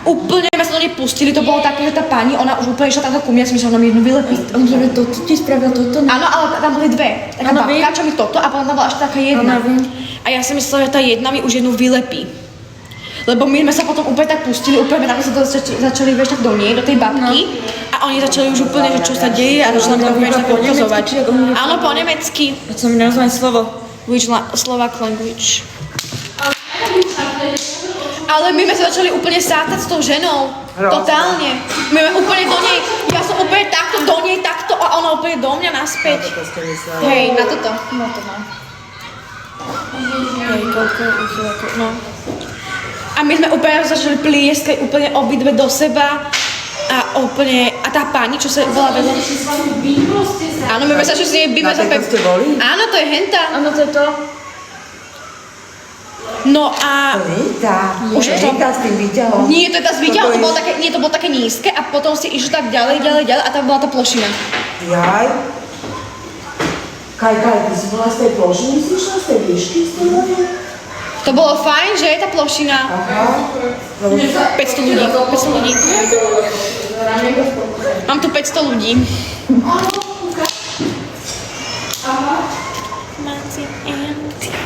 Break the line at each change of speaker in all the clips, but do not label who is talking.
Úplne ma sa do nej pustili, to bolo také, že tá pani, ona už úplne išla takto ku mňa, ja som myslela, že ona mi jednu vylepí.
Toto ti spravil toto?
Áno, ale tam boli dve. Taká babka, čo mi toto a potom tam bola ešte taká jedna. A ja som myslela, že tá jedna mi už jednu vylepí. Lebo my sme sa potom úplne tak pustili, úplne tak sa to začali vieš tak do nej, do tej babky. A oni začali už úplne, že čo sa deje a začali nám úplne tak ukazovať. Áno, po nemecky.
A co mi nazvaj slovo?
Slovak language. Ale my sme sa začali úplne sátať s tou ženou. Totálne. My sme úplne do nej, ja som úplne takto do nej, takto a ona úplne do mňa naspäť. Hej, na toto.
No to má.
Hej, koľko, no. A my sme úplne začali plieskať úplne obidve do seba. A úplne, a tá pani, čo sa bola vedľa. Áno, my sme sa že si jej býva za
ste boli?
Áno, to je henta.
Áno, to je to.
No a...
To nie je tá.
Už
Nie,
to-
tá s tým výťahom.
Nie, to je tá s výťahom, to
Toto je-
bolo také, nie, to bolo také nízke a potom si išlo tak ďalej a tam bola tá plošina.
Jaj. Kaj, ty si bola z tej plošiny, si išla z tej výšky s tým ľuďom?
To bolo fajn, že je tá plošina.
Aha.
500 ľudí, 500 ľudí. Mám tu 500 ľudí.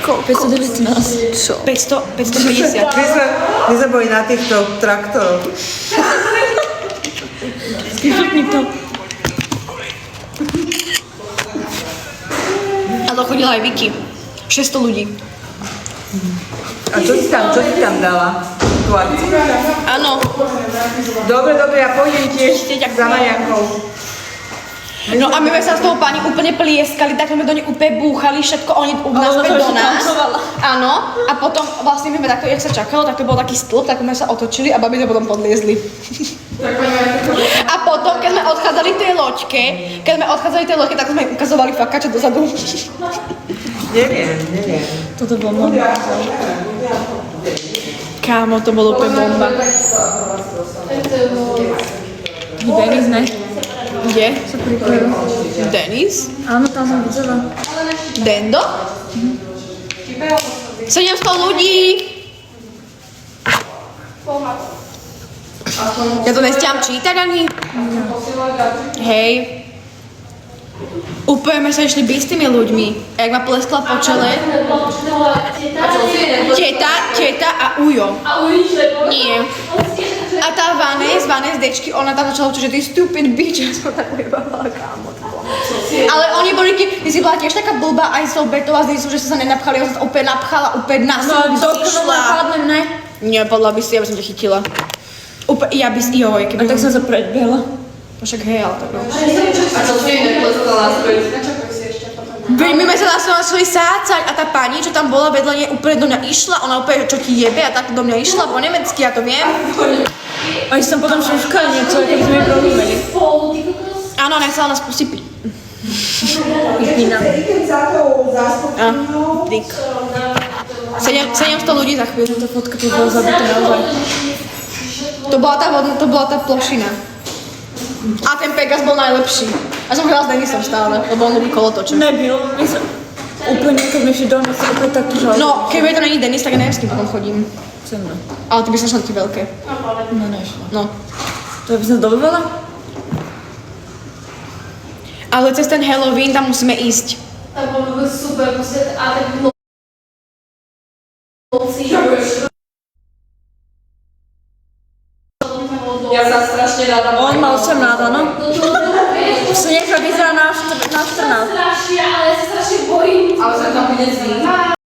Koľko?
519. Čo?
550.
My sme boli na týchto traktoroch.
Skýšetník to.
A to chodila aj Vicky. 600 ľudí.
A čo si tam dala? Tú akciu?
Áno.
Dobre, ja pôjdem tiež
Ďakujem.
za Mariankou.
No a my sme sa s tou pani úplne plieskali, tak sme do nej úplne búchali, všetko oni naspäť do nás. Áno. A potom vlastne my sme takto, jak sa čakalo, tak to bol taký stĺp, tak sme sa otočili a babi sme potom podliezli. A potom, keď sme odchádzali tej loďke, tak sme im ukazovali fakače dozadu.
Neviem.
Toto bolo môj.
Kámo, to bolo úplne bomba.
Denis, ne?
Kde?
Sa pripojil.
Denis?
Áno, tam som videla.
Dendo? 700 ľudí! Ja to nestiam čítať ani? Hej. Úplne sme sa išli byť s tými ľuďmi. A jak ma pleskla po čele. Teta a Ujo. Nie. A tá Vanes dečky, ona tam začala učiť, že ty stupid bitch. Ja som tak ujebala, kámo. Ale oni boli, ty si bola tiež taká blbá aj s tou Betou a s Denisom, že sa nenapchali, ja som sa úplne napchala, úplne na sebe by si išla.
Napadnem, ne?
Nie, podľa by si, ja by som ťa chytila. Ja by si, joj, keby...
A tak som sa predbiela.
Však hej, ale tak no.
A čo si nepleskala naspäť?
Veď my sme sa nás začali sácať a tá pani, čo tam bola vedľa nej, úplne do mňa išla, ona úplne, čo ti jebe a tak do mňa išla po nemecky, ja to viem.
Oni sa potom šuškali niečo, keď sme rozumeli.
Áno, nechcela nás pustiť piť.
Vypína.
Idem za tou zástupkyňou.
Dick. 700 ľudí za chvíľu.
Tá fotka tu bola zabitá naozaj.
To bola tá plošina. A ten Pegas bol najlepší. A som hrala s Denisom stále, lebo on ľubí kolotoče.
Nebyl. My som úplne, keď sme išli domov, sa úplne takto žal.
No, keď to není Denis, tak ja neviem, s kým potom chodím.
Sem no.
Ale ty by sa šla také veľké.
No, nešla.
No.
To by som dobovala?
Ale cez ten Halloween tam musíme ísť.
To bolo super, proste, a tak ja sa strašne rada.
On mal 18, áno? Sa nechá vyzerá na 14.
Strašne, ale ja sa strašne bojím. Ale sa tam bude zlý.